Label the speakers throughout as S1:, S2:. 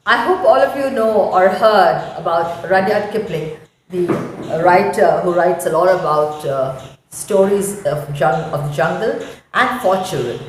S1: I hope all of you know or heard about Rudyard Kipling, the writer who writes a lot about stories of the jungle and for children.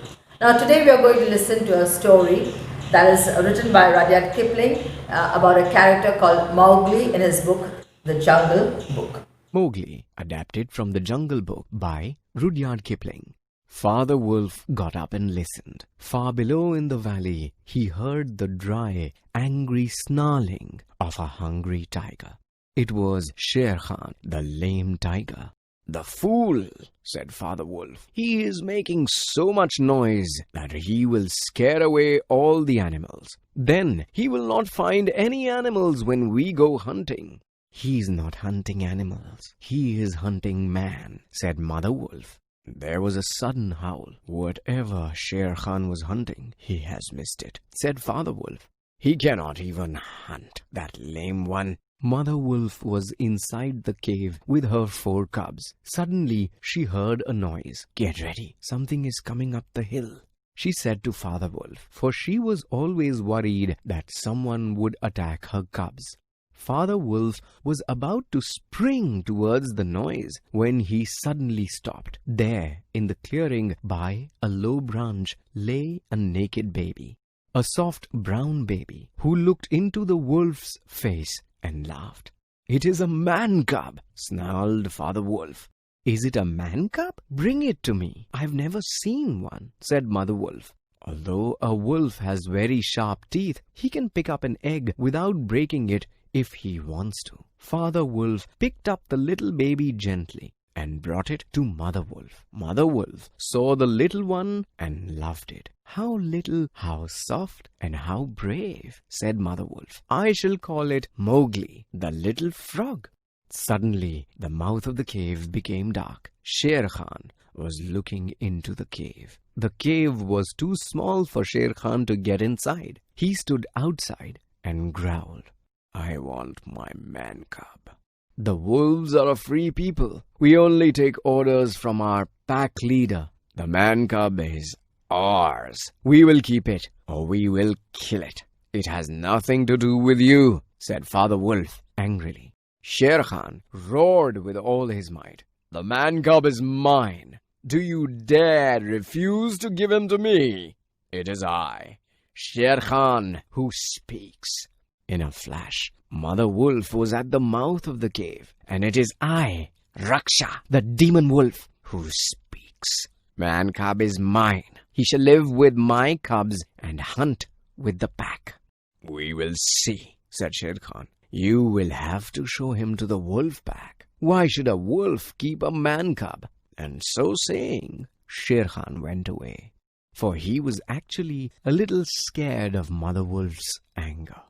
S1: Now, today we are going to listen to a story that is written by Rudyard Kipling about a character called Mowgli in his book, The Jungle Book.
S2: Mowgli, adapted from the Jungle Book by Rudyard Kipling. Father Wolf got up and listened. Far below in the valley, he heard the dry, angry snarling of a hungry tiger. It was Sher Khan, the lame tiger. "The fool," said Father Wolf. "He is making so much noise that he will scare away all the animals. Then he will not find any animals when we go hunting." "He's not hunting animals. He is hunting man," said Mother Wolf. There was a sudden howl. "Whatever Sher Khan was hunting, he has missed it," said Father Wolf. "He cannot even hunt, that lame one." Mother Wolf was inside the cave with her 4 cubs. Suddenly, she heard a noise. "Get ready. Something is coming up the hill," she said to Father Wolf, for she was always worried that someone would attack her cubs. Father Wolf was about to spring towards the noise when he suddenly stopped. There, in the clearing by a low branch, lay a naked baby, a soft brown baby, who looked into the wolf's face and laughed. "It is a man cub," snarled Father Wolf. "Is it a man cub? Bring it to me. I've never seen one," said Mother Wolf. Although a wolf has very sharp teeth, he can pick up an egg without breaking it if he wants to. Father Wolf picked up the little baby gently and brought it to Mother Wolf. Mother Wolf saw the little one and loved it. "How little, how soft, and how brave," said Mother Wolf. "I shall call it Mowgli, the little frog." Suddenly, the mouth of the cave became dark. Sher Khan was looking into the cave. The cave was too small for Sher Khan to get inside. He stood outside and growled, "I want my man cub. The wolves are a free people. We only take orders from our pack leader. The man cub is ours. We will keep it, or we will kill it." "It has nothing to do with you," said Father Wolf angrily. Sher Khan roared with all his might. "The man cub is mine. Do you dare refuse to give him to me? It is I, Sher Khan, who speaks." In a flash, Mother Wolf was at the mouth of the cave, and it is I, Raksha, the demon wolf, who speaks. "Man cub is mine. He shall live with my cubs and hunt with the pack." "We will see," said Sher Khan. "You will have to show him to the wolf pack. Why should a wolf keep a man cub?" And so saying, Sher Khan went away, for he was actually a little scared of Mother Wolf's anger.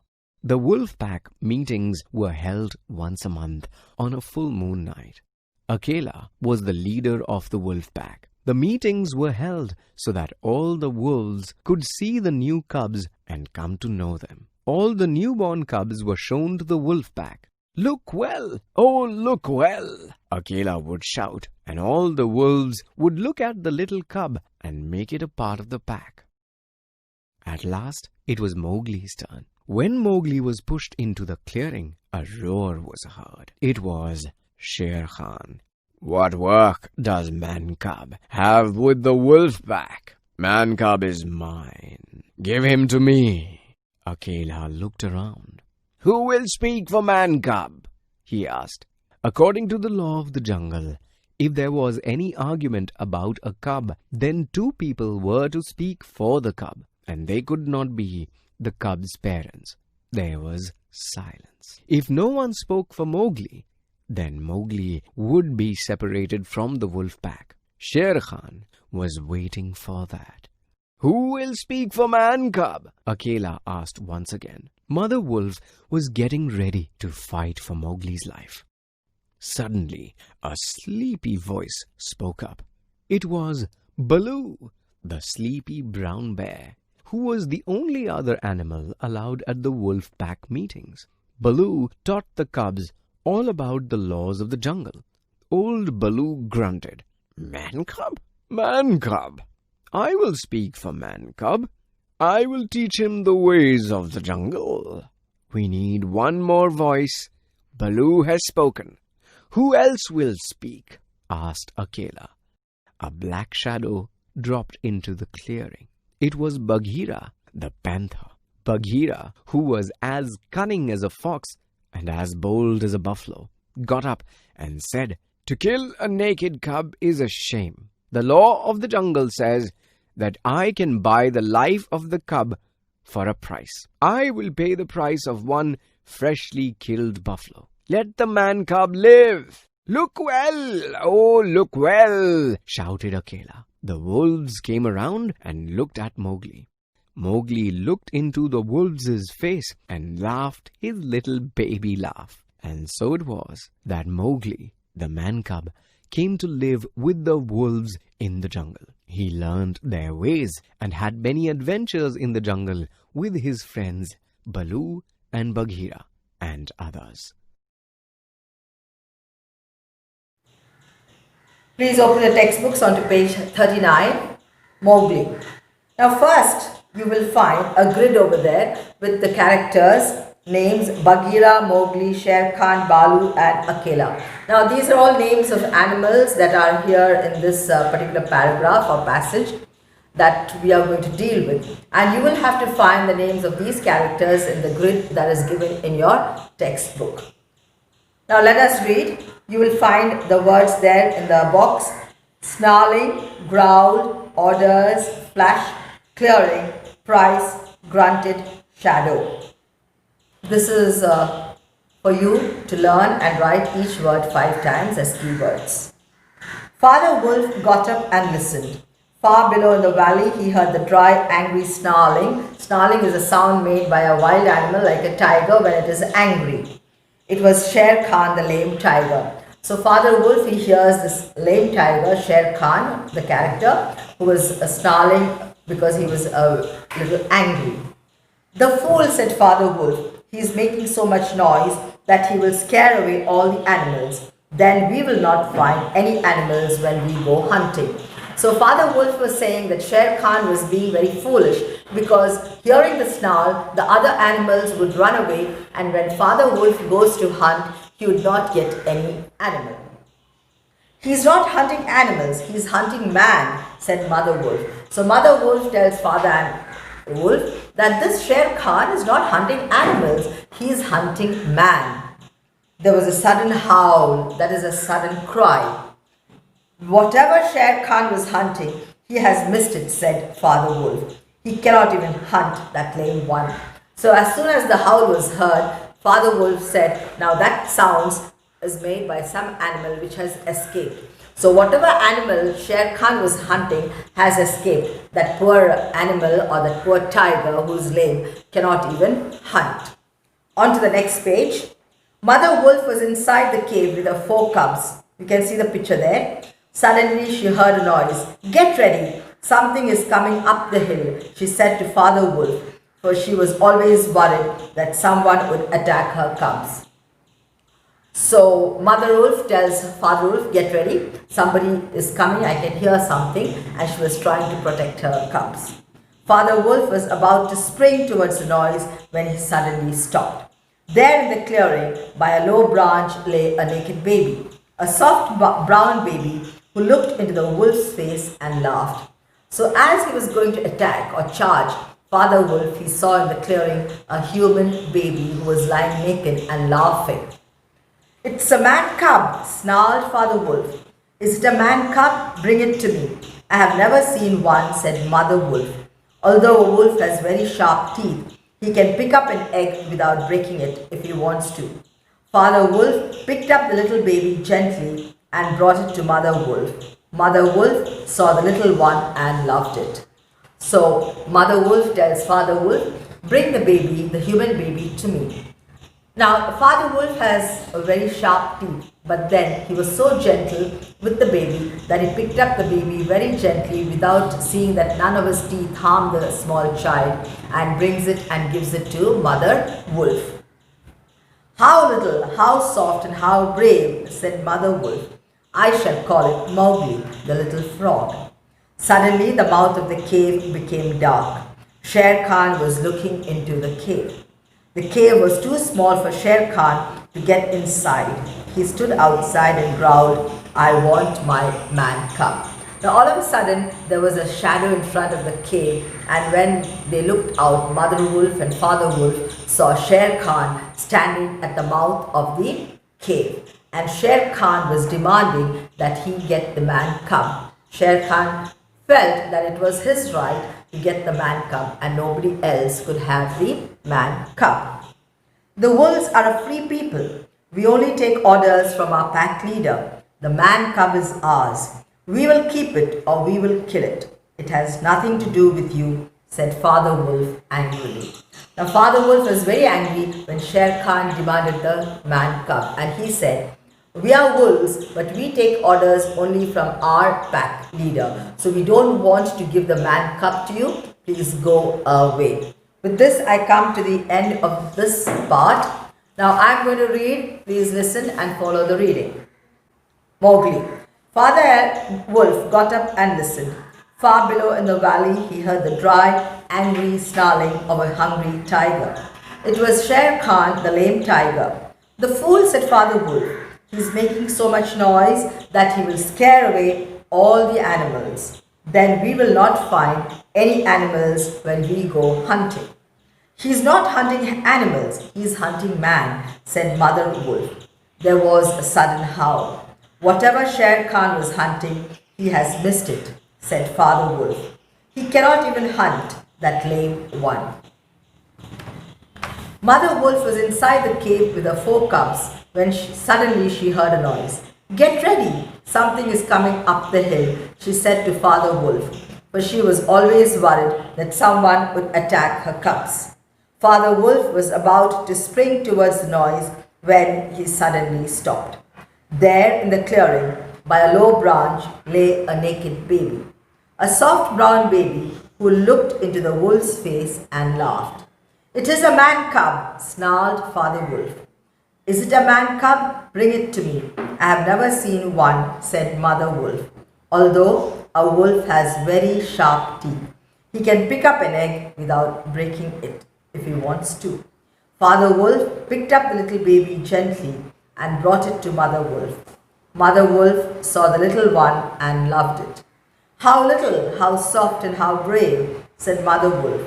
S2: The wolf pack meetings were held once a month on a full moon night. Akela was the leader of the wolf pack. The meetings were held so that all the wolves could see the new cubs and come to know them. All the newborn cubs were shown to the wolf pack. "Look well! Oh, look well!" Akela would shout, and all the wolves would look at the little cub and make it a part of the pack. At last, it was Mowgli's turn. When Mowgli was pushed into the clearing, a roar was heard. It was Sher Khan. "What work does Man cub have with the wolf pack? Man cub is mine. Give him to me." Akela looked around. "Who will speak for Man cub?" he asked. According to the law of the jungle, if there was any argument about a cub, then 2 people were to speak for the cub, and they could not be the cub's parents. There was silence. If no one spoke for Mowgli, then Mowgli would be separated from the wolf pack. Sher Khan was waiting for that. "Who will speak for Man cub?" Akela asked once again. Mother Wolf was getting ready to fight for Mowgli's life. Suddenly, a sleepy voice spoke up. It was Baloo, the sleepy brown bear, who was the only other animal allowed at the wolf pack meetings. Baloo taught the cubs all about the laws of the jungle. Old Baloo grunted, "Man cub? Man cub? I will speak for Man cub. I will teach him the ways of the jungle. We need one more voice. Baloo has spoken. Who else will speak? Asked Akela. A black shadow dropped into the clearing. It was Bagheera, the panther. Bagheera, who was as cunning as a fox and as bold as a buffalo, got up and said, "To kill a naked cub is a shame. The law of the jungle says that I can buy the life of the cub for a price. I will pay the price of one freshly killed buffalo. Let the man cub live! Look well! Oh, look well!" shouted Akela. The wolves came around and looked at Mowgli. Mowgli looked into the wolves' face and laughed his little baby laugh. And so it was that Mowgli, the man-cub, came to live with the wolves in the jungle. He learned their ways and had many adventures in the jungle with his friends Baloo and Bagheera and others.
S1: Please open the textbooks onto page 39, Mowgli. Now first, you will find a grid over there with the characters, names Bagheera, Mowgli, Shere Khan, Baloo and Akela. Now these are all names of animals that are here in this particular paragraph or passage that we are going to deal with. And you will have to find the names of these characters in the grid that is given in your textbook. Now let us read. You will find the words there in the box: snarling, growl, orders, flash, clearing, price, grunted, shadow. This is for you to learn and write each word 5 times as keywords. Father Wolf got up and listened. Far below in the valley, he heard the dry, angry snarling. Snarling is a sound made by a wild animal like a tiger when it is angry. It was Shere Khan, the lame tiger. So Father Wolf, he hears this lame tiger, Shere Khan, the character, who was snarling because he was a little angry. "The fool," said Father Wolf, "he is making so much noise that he will scare away all the animals. Then we will not find any animals when we go hunting." So Father Wolf was saying that Shere Khan was being very foolish because hearing the snarl, the other animals would run away, and when Father Wolf goes to hunt, he would not get any animal. "He's not hunting animals, he's hunting man," said Mother Wolf. So Mother Wolf tells Father Wolf that this Shere Khan is not hunting animals, he is hunting man. There was a sudden howl, that is a sudden cry. "Whatever Shere Khan was hunting, he has missed it," said Father Wolf. "He cannot even hunt that lame one." So as soon as the howl was heard, Father Wolf said, "Now that sounds is made by some animal which has escaped." So whatever animal Shere Khan was hunting has escaped. That poor animal or that poor tiger who is lame cannot even hunt. On to the next page. Mother Wolf was inside the cave with her 4 cubs. You can see the picture there. Suddenly she heard a noise. "Get ready, something is coming up the hill," she said to Father Wolf, for she was always worried that someone would attack her cubs. So Mother Wolf tells Father Wolf, "Get ready, somebody is coming, I can hear something," and she was trying to protect her cubs. Father Wolf was about to spring towards the noise when he suddenly stopped. There in the clearing, by a low branch, lay a naked baby, a soft brown baby who looked into the wolf's face and laughed. So as he was going to attack or charge Father Wolf, he saw in the clearing a human baby who was lying naked and laughing. "It's a man cub," snarled Father Wolf. "Is it a man cub? Bring it to me." "I have never seen one," said Mother Wolf. "Although a wolf has very sharp teeth, he can pick up an egg without breaking it if he wants to." Father Wolf picked up the little baby gently and brought it to Mother Wolf. Mother Wolf saw the little one and loved it. So Mother Wolf tells Father Wolf, "Bring the baby, the human baby, to me." Now Father Wolf has a very sharp teeth, but then he was so gentle with the baby that he picked up the baby very gently without seeing that none of his teeth harm the small child, and brings it and gives it to Mother Wolf. "How little, how soft and how brave," said Mother Wolf. "I shall call it Mowgli, the little frog." Suddenly the mouth of the cave became dark. Shere Khan was looking into the cave. The cave was too small for Shere Khan to get inside. He stood outside and growled, "I want my man cub." Now all of a sudden there was a shadow in front of the cave, and when they looked out, Mother Wolf and Father Wolf saw Shere Khan standing at the mouth of the cave. And Shere Khan was demanding that he get the man cub. Shere Khan felt that it was his right to get the man cub and nobody else could have the man cub. The wolves are a free people. We only take orders from our pack leader. The man cub is ours. We will keep it or we will kill it. It has nothing to do with you, said Father Wolf angrily. Now Father Wolf was very angry when Shere Khan demanded the man cub, and he said, "We are wolves, but we take orders only from our pack leader. So we don't want to give the man cub to you. Please go away." With this, I come to the end of this part. Now I'm going to read. Please listen and follow the reading. Mowgli. Father Wolf got up and listened. Far below in the valley, he heard the dry, angry snarling of a hungry tiger. It was Shere Khan, the lame tiger. "The fool," said Father Wolf. "He's making so much noise that he will scare away all the animals. Then we will not find any animals when we go hunting." "He's not hunting animals, he's hunting man," said Mother Wolf. There was a sudden howl. "Whatever Shere Khan was hunting, he has missed it," said Father Wolf. "He cannot even hunt, that lame one." Mother Wolf was inside the cave with her 4 cubs when suddenly she heard a noise. "Get ready, something is coming up the hill," she said to Father Wolf, for she was always worried that someone would attack her cubs. Father Wolf was about to spring towards the noise when he suddenly stopped. There in the clearing, by a low branch, lay a naked baby. A soft brown baby who looked into the wolf's face and laughed. "It is a man cub," snarled Father Wolf. "Is it a man cub? Bring it to me. I have never seen one," said Mother Wolf. "Although a wolf has very sharp teeth, he can pick up an egg without breaking it if he wants to." Father Wolf picked up the little baby gently and brought it to Mother Wolf. Mother Wolf saw the little one and loved it. "How little, how soft and how brave," said Mother Wolf.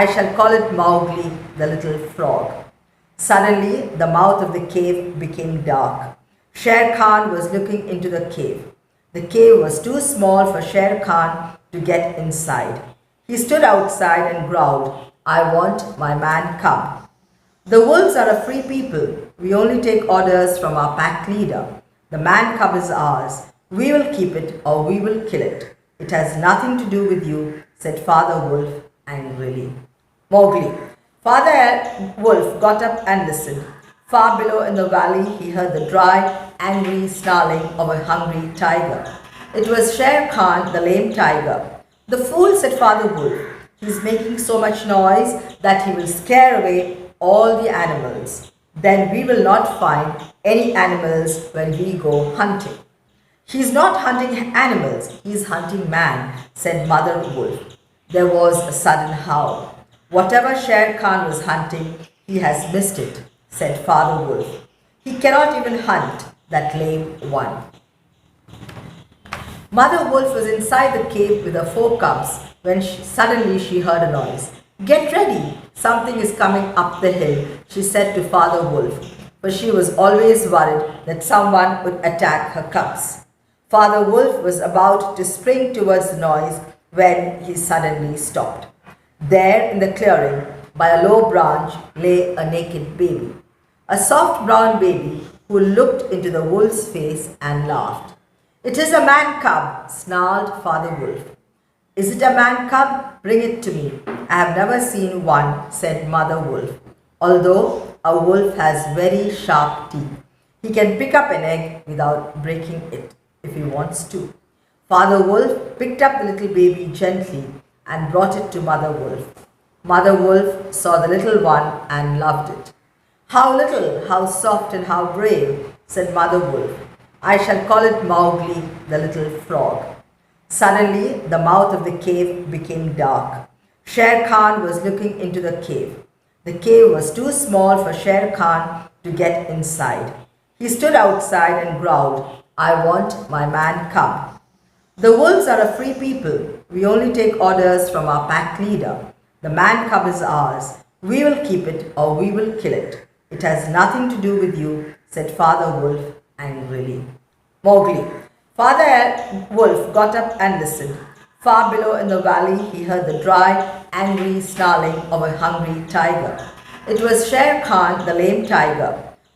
S1: "I shall call it Mowgli, the little frog." Suddenly, the mouth of the cave became dark. Shere Khan was looking into the cave. The cave was too small for Shere Khan to get inside. He stood outside and growled, "I want my man cub." The wolves are a free people. We only take orders from our pack leader. The man cub is ours. We will keep it or we will kill it. It has nothing to do with you, said Father Wolf angrily. Mowgli. Father Wolf got up and listened. Far below in the valley, he heard the dry, angry snarling of a hungry tiger. It was Shere Khan, the lame tiger. "The fool," said Father Wolf. "He's making so much noise that he will scare away all the animals. Then we will not find any animals when we go hunting." "He's not hunting animals, he's hunting man," said Mother Wolf. There was a sudden howl. "Whatever Shere Khan was hunting, he has missed it," said Father Wolf. "He cannot even hunt, that lame one." Mother Wolf was inside the cave with her 4 cubs when suddenly she heard a noise. "Get ready, something is coming up the hill," she said to Father Wolf, for she was always worried that someone would attack her cubs. Father Wolf was about to spring towards the noise when he suddenly stopped. There in the clearing, by a low branch, lay a naked baby. A soft brown baby who looked into the wolf's face and laughed. "It is a man cub," snarled Father Wolf. "Is it a man cub? Bring it to me. I have never seen one," said Mother Wolf. "Although a wolf has very sharp teeth, he can pick up an egg without breaking it if he wants to." Father Wolf picked up the little baby gently and brought it to Mother Wolf. Mother Wolf saw the little one and loved it. "How little, how soft and how brave," said Mother Wolf. "I shall call it Mowgli, the little frog." Suddenly, the mouth of the cave became dark. Sher Khan was looking into the cave. The cave was too small for Sher Khan to get inside. He stood outside and growled, "I want my man cub." The wolves are a free people. We only take orders from our pack leader. The man cub is ours. We will keep it or we will kill it. It has nothing to do with you, said Father Wolf angrily. Mowgli. Father Wolf got up and listened. Far below in the valley, he heard the dry, angry snarling of a hungry tiger. It was Sher Khan, the lame tiger.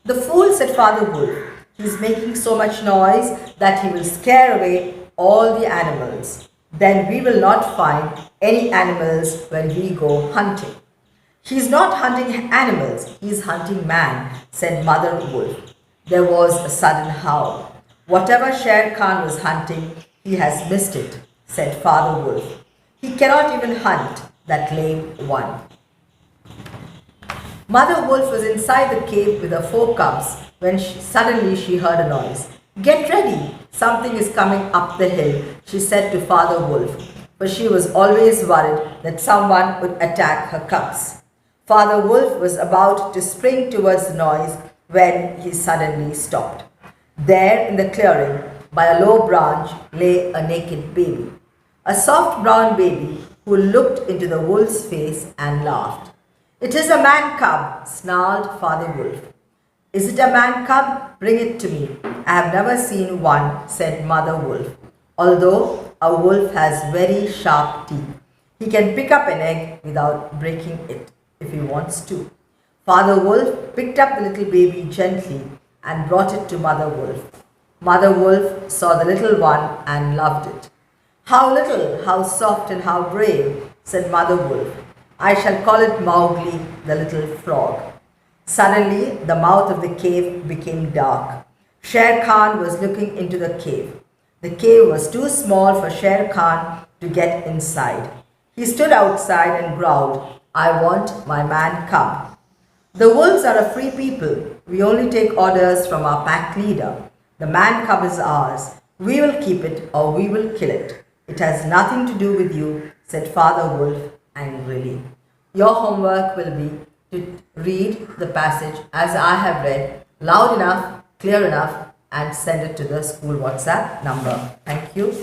S1: "The fool," said Father Wolf. "He is making so much noise that he will scare away all the animals. Then we will not find any animals when we go hunting." "He is not hunting animals, he is hunting man," said Mother Wolf. There was a sudden howl. "Whatever Sher Khan was hunting, he has missed it," said Father Wolf. "He cannot even hunt, that lame one." Mother Wolf was inside the cave with her 4 cubs when suddenly she heard a noise. "Get ready, something is coming up the hill," she said to Father Wolf, for she was always worried that someone would attack her cubs. Father Wolf was about to spring towards the noise when he suddenly stopped. There in the clearing, by a low branch, lay a naked baby. A soft brown baby who looked into the wolf's face and laughed. "It is a man cub," snarled Father Wolf. "Is it a man cub? Bring it to me. I have never seen one," said Mother Wolf. Although a wolf has very sharp teeth, he can pick up an egg without breaking it if he wants to. Father Wolf picked up the little baby gently and brought it to Mother Wolf. Mother Wolf saw the little one and loved it. "How little, how soft and how brave," said Mother Wolf. "I shall call it Mowgli, the little frog." Suddenly, the mouth of the cave became dark. Sher Khan was looking into the cave. The cave was too small for Sher Khan to get inside. He stood outside and growled, "I want my man cub." The wolves are a free people. We only take orders from our pack leader. The man cub is ours. We will keep it or we will kill it. It has nothing to do with you, said Father Wolf angrily. Your homework will be to read the passage as I have read, loud enough, clear enough, and send it to the school WhatsApp number. Thank you.